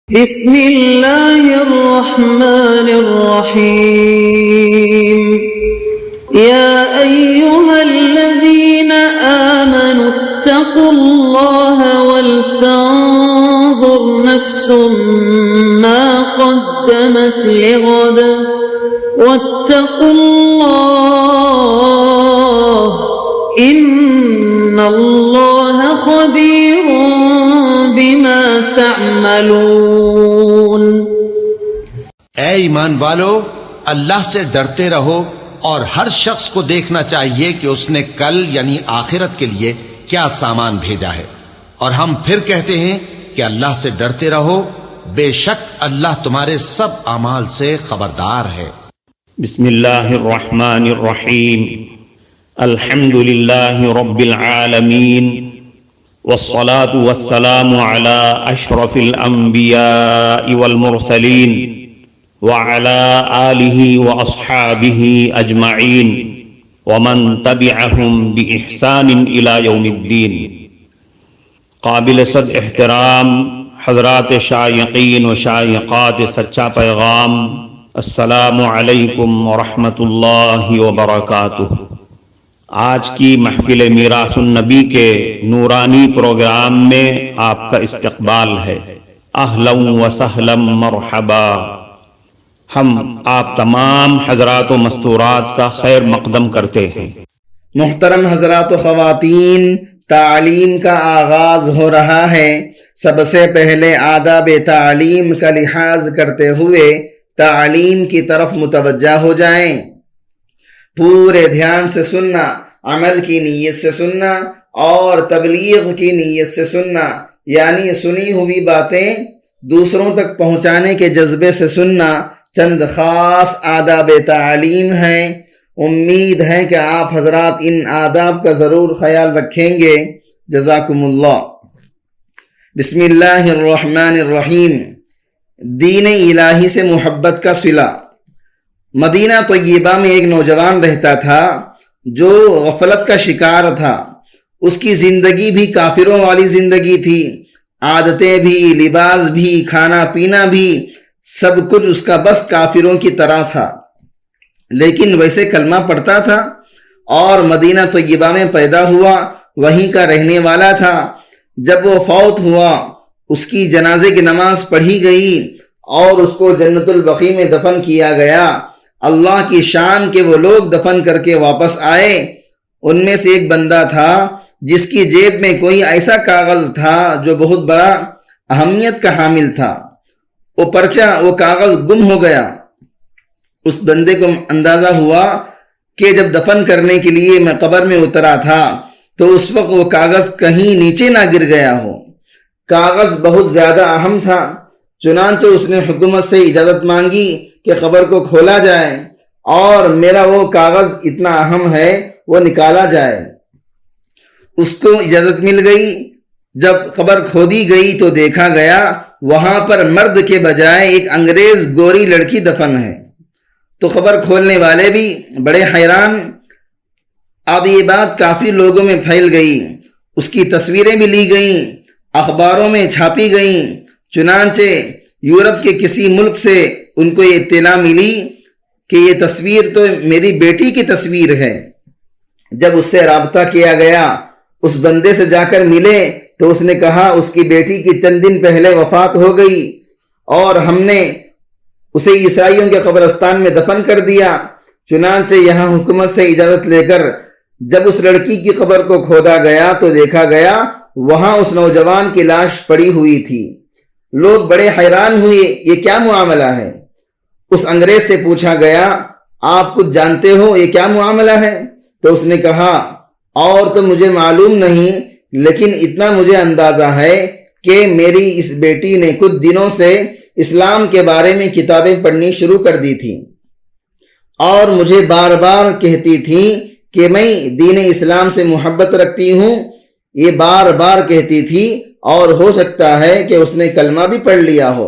بسم اللہ الرحمن الرحیم یا ایہا الذین آمنوا اتقوا اللہ ولتنظر نفس ما قدمت لغد واتقوا اللہ ان اللہ خبیر بما تعملون۔ اے ایمان والو، اللہ سے ڈرتے رہو اور ہر شخص کو دیکھنا چاہیے کہ اس نے کل یعنی آخرت کے لیے کیا سامان بھیجا ہے، اور ہم پھر کہتے ہیں کہ اللہ سے ڈرتے رہو، بے شک اللہ تمہارے سب اعمال سے خبردار ہے۔ بسم اللہ الرحمن الرحیم، الحمد للہ رب العالمین، والصلاة والسلام على اشرف الانبیاء والمرسلین وعلى آلہ واصحابہ اجمعین ومن تبعہم بإحسان الى یوم الدین۔ قابل صد احترام حضرات شائقین و شائقات سچا پیغام، السلام علیکم ورحمۃ اللہ وبرکاتہ۔ آج کی محفل میراث النبی کے نورانی پروگرام میں آپ کا استقبال ہے۔ اہلا و سہلا مرحبا۔ ہم آپ تمام حضرات و مستورات کا خیر مقدم کرتے ہیں۔ محترم حضرات و خواتین، تعلیم کا آغاز ہو رہا ہے۔ سب سے پہلے آداب تعلیم کا لحاظ کرتے ہوئے تعلیم کی طرف متوجہ ہو جائیں۔ پورے دھیان سے سننا، عمل کی نیت سے سننا اور تبلیغ کی نیت سے سننا، یعنی سنی ہوئی باتیں دوسروں تک پہنچانے کے جذبے سے سننا چند خاص آداب تعلیم ہیں۔ امید ہے کہ آپ حضرات ان آداب کا ضرور خیال رکھیں گے۔ جزاکم اللہ۔ بسم اللہ الرحمن الرحیم۔ دین الہی سے محبت کا صلہ۔ مدینہ طیبہ میں ایک نوجوان رہتا تھا جو غفلت کا شکار تھا۔ اس کی زندگی بھی کافروں والی زندگی تھی، عادتیں بھی، لباس بھی، کھانا پینا بھی، سب کچھ اس کا بس کافروں کی طرح تھا، لیکن ویسے کلمہ پڑھتا تھا اور مدینہ طیبہ میں پیدا ہوا، وہیں کا رہنے والا تھا۔ جب وہ فوت ہوا، اس کی جنازے کی نماز پڑھی گئی اور اس کو جنت البقیع میں دفن کیا گیا۔ اللہ کی شان کہ وہ لوگ دفن کر کے واپس آئے۔ ان میں سے ایک بندہ تھا جس کی جیب میں کوئی ایسا کاغذ تھا جو بہت بڑا اہمیت کا حامل تھا۔ وہ کاغذ گم ہو گیا۔ اس بندے کو اندازہ ہوا کہ جب دفن کرنے کے لیے میں قبر میں اترا تھا تو اس وقت وہ کاغذ کہیں نیچے نہ گر گیا ہو۔ کاغذ بہت زیادہ اہم تھا، چنانچہ اس نے حکومت سے اجازت مانگی کہ قبر کو کھولا جائے اور میرا وہ کاغذ اتنا اہم ہے وہ نکالا جائے۔ اس کو اجازت مل گئی۔ جب قبر کھودی گئی تو دیکھا گیا وہاں پر مرد کے بجائے ایک انگریز گوری لڑکی دفن ہے۔ تو قبر کھولنے والے بھی بڑے حیران۔ اب یہ بات کافی لوگوں میں پھیل گئی، اس کی تصویریں بھی لی گئیں، اخباروں میں چھاپی گئیں۔ چنانچہ یورپ کے کسی ملک سے ان کو یہ اطلاع ملی کہ یہ تصویر تو میری بیٹی کی تصویر ہے۔ جب اس سے رابطہ کیا گیا، اس بندے سے جا کر ملے تو اس نے کہا اس کی بیٹی کی چند دن پہلے وفات ہو گئی اور ہم نے اسے عیسائیوں کے قبرستان میں دفن کر دیا۔ چنانچہ یہاں حکومت سے اجازت لے کر جب اس لڑکی کی قبر کو کھودا گیا تو دیکھا گیا وہاں اس نوجوان کی لاش پڑی ہوئی تھی۔ لوگ بڑے حیران ہوئے، یہ کیا معاملہ ہے؟ اس انگریز سے پوچھا گیا آپ کچھ جانتے ہو یہ کیا معاملہ ہے؟ تو اس نے کہا اور تو مجھے معلوم نہیں، لیکن اتنا مجھے اندازہ ہے کہ میری اس بیٹی نے کچھ دنوں سے اسلام کے بارے میں کتابیں پڑھنی شروع کر دی تھی اور مجھے بار بار کہتی تھی کہ میں دین اسلام سے محبت رکھتی ہوں۔ یہ بار بار کہتی تھی اور ہو سکتا ہے کہ اس نے کلمہ بھی پڑھ لیا ہو۔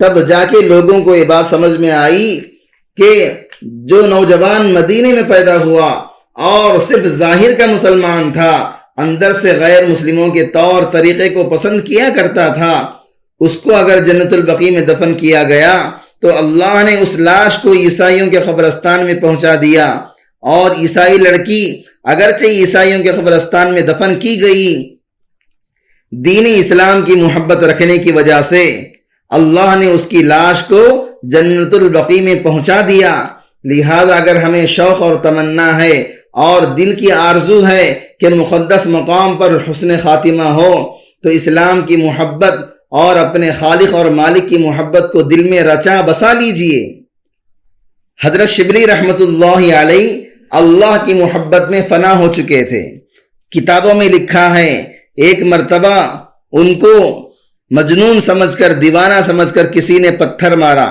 تب جا کے لوگوں کو یہ بات سمجھ میں آئی کہ جو نوجوان مدینے میں پیدا ہوا اور صرف ظاہر کا مسلمان تھا، اندر سے غیر مسلموں کے طور طریقے کو پسند کیا کرتا تھا، اس کو اگر جنت البقیع میں دفن کیا گیا تو اللہ نے اس لاش کو عیسائیوں کے قبرستان میں پہنچا دیا، اور عیسائی لڑکی اگرچہ عیسائیوں کے قبرستان میں دفن کی گئی، دین اسلام کی محبت رکھنے کی وجہ سے اللہ نے اس کی لاش کو جنت البقیع میں پہنچا دیا۔ لہذا اگر ہمیں شوق اور تمنا ہے اور دل کی آرزو ہے کہ مقدس مقام پر حسن خاتمہ ہو، تو اسلام کی محبت اور اپنے خالق اور مالک کی محبت کو دل میں رچا بسا لیجئے۔ حضرت شبلی رحمت اللہ علیہ اللہ کی محبت میں فنا ہو چکے تھے۔ کتابوں میں لکھا ہے ایک مرتبہ ان کو مجنون سمجھ کر، دیوانہ سمجھ کر کسی نے پتھر مارا،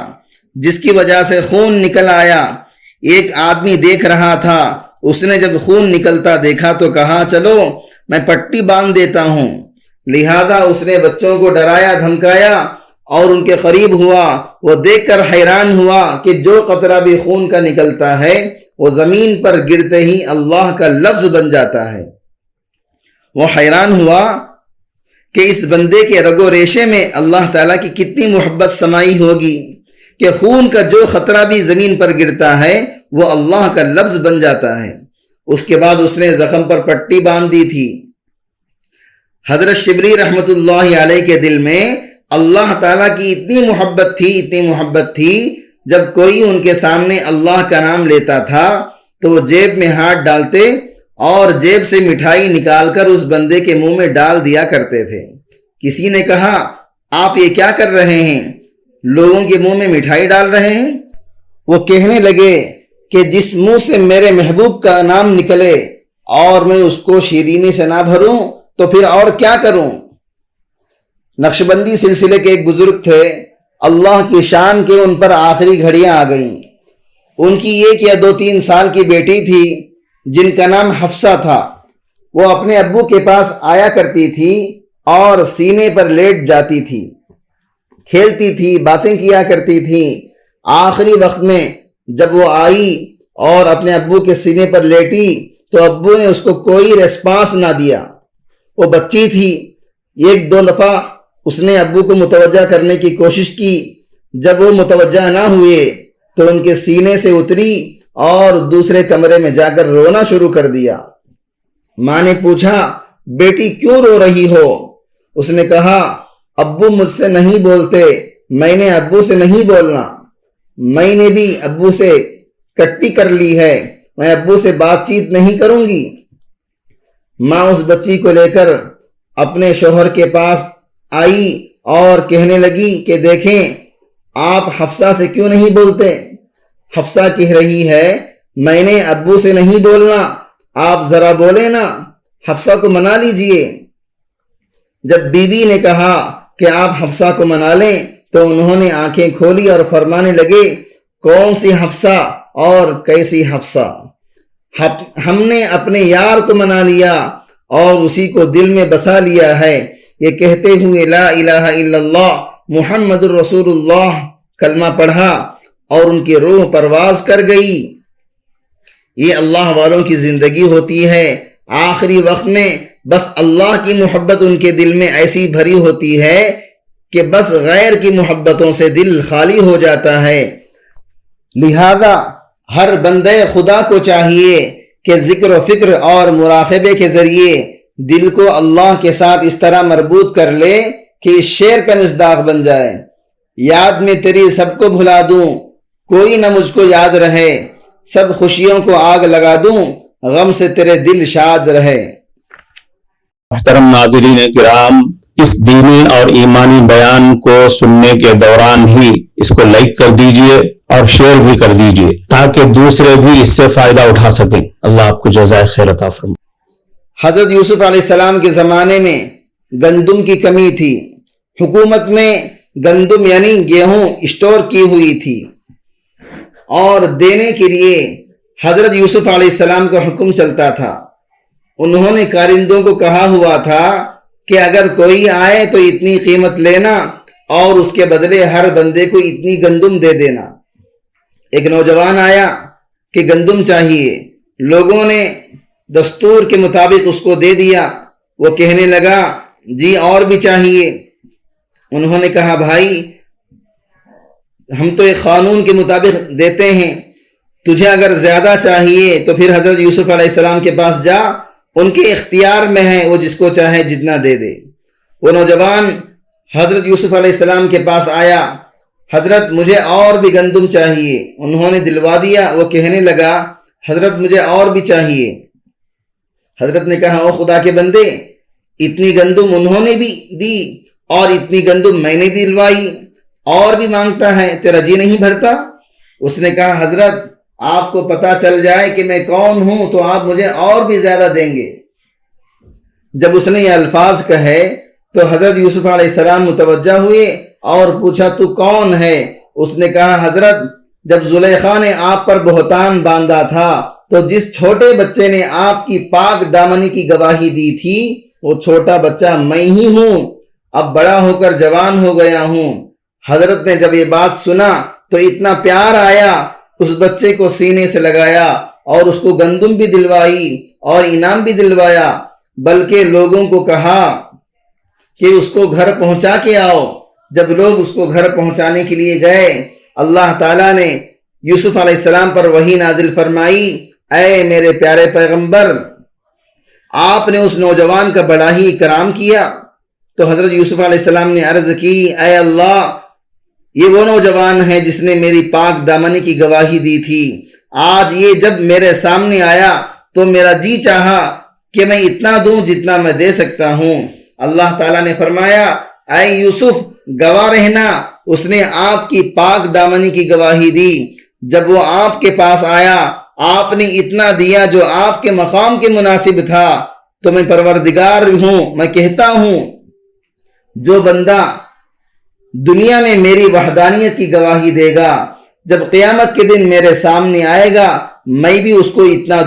جس کی وجہ سے خون نکل آیا۔ ایک آدمی دیکھ رہا تھا، اس نے جب خون نکلتا دیکھا تو کہا چلو میں پٹی باندھ دیتا ہوں۔ لہذا اس نے بچوں کو ڈرایا دھمکایا اور ان کے قریب ہوا۔ وہ دیکھ کر حیران ہوا کہ جو قطرہ بھی خون کا نکلتا ہے وہ زمین پر گرتے ہی اللہ کا لفظ بن جاتا ہے۔ وہ حیران ہوا کہ اس بندے کے رگ و ریشے میں اللہ تعالیٰ کی کتنی محبت سمائی ہوگی کہ خون کا جو خطرہ بھی زمین پر گرتا ہے وہ اللہ کا لفظ بن جاتا ہے۔ اس کے بعد اس نے زخم پر پٹی باندھ دی تھی۔ حضرت شبلی رحمت اللہ علیہ کے دل میں اللہ تعالیٰ کی اتنی محبت تھی، جب کوئی ان کے سامنے اللہ کا نام لیتا تھا تو وہ جیب میں ہاتھ ڈالتے اور جیب سے مٹھائی نکال کر اس بندے کے منہ میں ڈال دیا کرتے تھے۔ کسی نے کہا آپ یہ کیا کر رہے ہیں؟ لوگوں کے منہ میں مٹھائی ڈال رہے ہیں؟ وہ کہنے لگے کہ جس منہ سے میرے محبوب کا نام نکلے اور میں اس کو شیرینی سے نہ بھروں تو پھر اور کیا کروں؟ نقشبندی سلسلے کے ایک بزرگ تھے، اللہ کی شان کے ان پر آخری گھڑیاں آ گئیں۔ ان کی 1 یا 2-3 سال کی بیٹی تھی جن کا نام حفصہ تھا۔ وہ اپنے ابو کے پاس آیا کرتی تھی اور سینے پر لیٹ جاتی تھی، کھیلتی تھی، باتیں کیا کرتی تھی۔ آخری وقت میں جب وہ آئی اور اپنے ابو کے سینے پر لیٹی تو ابو نے اس کو کوئی ریسپانس نہ دیا۔ وہ بچی تھی، 1-2 دفعہ اس نے ابو کو متوجہ کرنے کی کوشش کی۔ جب وہ متوجہ نہ ہوئے تو ان کے سینے سے اتری اور دوسرے کمرے میں جا کر رونا شروع کر دیا۔ ماں نے پوچھا بیٹی کیوں رو رہی ہو؟ اس نے کہا ابو مجھ سے نہیں بولتے، میں نے ابو سے نہیں بولنا، میں نے بھی ابو سے کٹی کر لی ہے، میں ابو سے بات چیت نہیں کروں گی۔ ماں اس بچی کو لے کر اپنے شوہر کے پاس آئی اور کہنے لگی کہ دیکھیں آپ حفصہ سے کیوں نہیں بولتے؟ حفصہ کہہ رہی ہے میں نے ابو سے نہیں بولنا، آپ ذرا بولیں نا، حفصہ کو منا لیجئے۔ جب بیوی نے کہا کہ آپ حفصہ کو منا لیں تو انہوں نے آنکھیں کھولی اور فرمانے لگے کون سی حفصہ اور کیسی حفصہ؟ ہم نے اپنے یار کو منا لیا اور اسی کو دل میں بسا لیا ہے۔ یہ کہتے ہوئے لا الہ الا اللہ محمد الرسول اللہ کلمہ پڑھا اور ان کی روح پرواز کر گئی۔ یہ اللہ والوں کی زندگی ہوتی ہے۔ آخری وقت میں بس اللہ کی محبت ان کے دل میں ایسی بھری ہوتی ہے کہ بس غیر کی محبتوں سے دل خالی ہو جاتا ہے۔ لہذا ہر بندے خدا کو چاہیے کہ ذکر و فکر اور مراقبے کے ذریعے دل کو اللہ کے ساتھ اس طرح مربوط کر لے کہ اس شعر کا مصداق بن جائے، یاد میں تیری سب کو بھلا دوں، کوئی نہ مجھ کو یاد رہے، سب خوشیوں کو آگ لگا دوں، غم سے تیرے دل شاد رہے۔ محترم ناظرین کرام، اس دینی اور ایمانی بیان کو سننے کے دوران ہی اس کو لائک کر دیجئے اور شیئر بھی کر دیجئے تاکہ دوسرے بھی اس سے فائدہ اٹھا سکیں۔ اللہ آپ کو جزائے خیر عطا فرمائے۔ حضرت یوسف علیہ السلام کے زمانے میں گندم کی کمی تھی، حکومت نے گندم یعنی گیہوں اسٹور کی ہوئی تھی اور دینے کے لیے حضرت یوسف علیہ السلام کا حکم چلتا تھا۔ انہوں نے کارندوں کو کہا ہوا تھا کہ اگر کوئی آئے تو اتنی قیمت لینا اور اس کے بدلے ہر بندے کو اتنی گندم دے دینا۔ ایک نوجوان آیا کہ گندم چاہیے، لوگوں نے دستور کے مطابق اس کو دے دیا۔ وہ کہنے لگا جی اور بھی چاہیے۔ انہوں نے کہا بھائی ہم تو ایک قانون کے مطابق دیتے ہیں، تجھے اگر زیادہ چاہیے تو پھر حضرت یوسف علیہ السلام کے پاس جا، ان کے اختیار میں ہے، وہ جس کو چاہے جتنا دے دے۔ وہ نوجوان حضرت یوسف علیہ السلام کے پاس آیا، حضرت مجھے اور بھی گندم چاہیے۔ انہوں نے دلوا دیا۔ وہ کہنے لگا حضرت مجھے اور بھی چاہیے۔ حضرت نے کہا او خدا کے بندے، اتنی گندم انہوں نے بھی دی اور اتنی گندم میں نے دلوائی، اور بھی مانگتا ہے، تیرا جی نہیں بھرتا؟ اس نے کہا حضرت آپ کو پتہ چل جائے کہ میں کون ہوں تو آپ مجھے اور بھی زیادہ دیں گے۔ جب اس نے یہ الفاظ کہے تو حضرت یوسف علیہ السلام متوجہ ہوئے اور پوچھا تو کون ہے؟ اس نے کہا حضرت جب زلیخا نے آپ پر بہتان باندھا تھا تو جس چھوٹے بچے نے آپ کی پاک دامنی کی گواہی دی تھی وہ چھوٹا بچہ میں ہی ہوں، اب بڑا ہو کر جوان ہو گیا ہوں۔ حضرت نے جب یہ بات سنا تو اتنا پیار آیا، اس بچے کو سینے سے لگایا اور اس کو گندم بھی دلوائی اور انعام بھی دلوایا، بلکہ لوگوں کو کہا کہ اس کو گھر پہنچا کے آؤ۔ جب لوگ اس کو گھر پہنچانے کے لیے گئے، اللہ تعالیٰ نے یوسف علیہ السلام پر وحی نازل فرمائی، اے میرے پیارے پیغمبر آپ نے اس نوجوان کا بڑا ہی اکرام کیا۔ تو حضرت یوسف علیہ السلام نے عرض کی اے اللہ یہ وہ نوجوان ہے جس نے میری پاک دامنی کی گواہی دی تھی، آج یہ جب میرے سامنے آیا تو میرا جی چاہا کہ میں اتنا دوں جتنا میں دے سکتا ہوں۔ اللہ تعالیٰ نے فرمایا اے یوسف گواہ رہنا، اس نے آپ کی پاک دامنی کی گواہی دی، جب وہ آپ کے پاس آیا آپ نے اتنا دیا جو آپ کے مقام کے مناسب تھا، تو میں پروردگار ہوں، میں کہتا ہوں جو بندہ دنیا میں میری وحدانیت کی گواہی دے گا جب قیامت کے دن میرے سامنے آئے گا میں بھی اس کو اتنا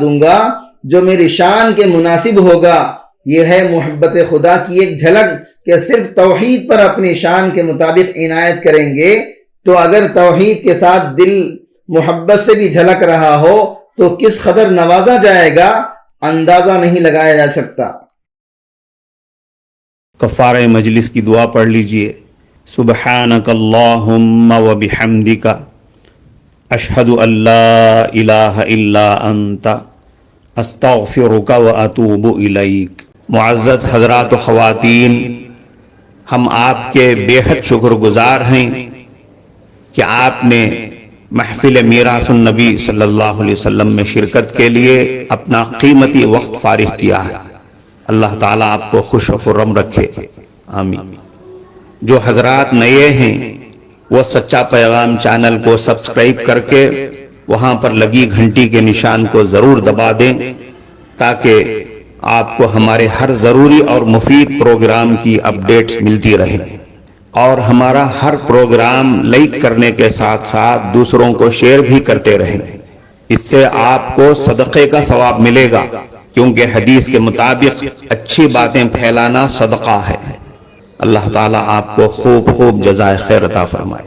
دوں گا جو میری شان کے مناسب ہوگا۔ یہ ہے محبت خدا کی ایک جھلک کہ صرف توحید پر اپنی شان کے مطابق عنایت کریں گے، تو اگر توحید کے ساتھ دل محبت سے بھی جھلک رہا ہو تو کس قدر نوازا جائے گا اندازہ نہیں لگایا جا سکتا۔ کفارہ مجلس کی دعا پڑھ لیجئے۔ سبحانک اللہم و بحمدک اشہد ان لا الہ الا انت استغفرک و اتوب الیک۔ معزز حضرات و خواتین، ہم آپ کے بے حد شکر گزار ہیں کہ آپ نے محفل میراث النبی صلی اللہ علیہ وسلم میں شرکت کے لیے اپنا قیمتی وقت فارغ کیا ہے۔ اللہ تعالیٰ آپ کو خوش و خرم رکھے، آمین۔ جو حضرات نئے ہیں وہ سچا پیغام چینل کو سبسکرائب کر کے وہاں پر لگی گھنٹی کے نشان کو ضرور دبا دیں تاکہ آپ کو ہمارے ہر ضروری اور مفید پروگرام کی اپڈیٹس ملتی رہیں، اور ہمارا ہر پروگرام لائک کرنے کے ساتھ ساتھ دوسروں کو شیئر بھی کرتے رہیں۔ اس سے آپ کو صدقے کا ثواب ملے گا، کیونکہ حدیث کے مطابق اچھی باتیں پھیلانا صدقہ ہے۔ اللہ تعالیٰ آپ کو خوب جزائے خیر عطا فرمائے۔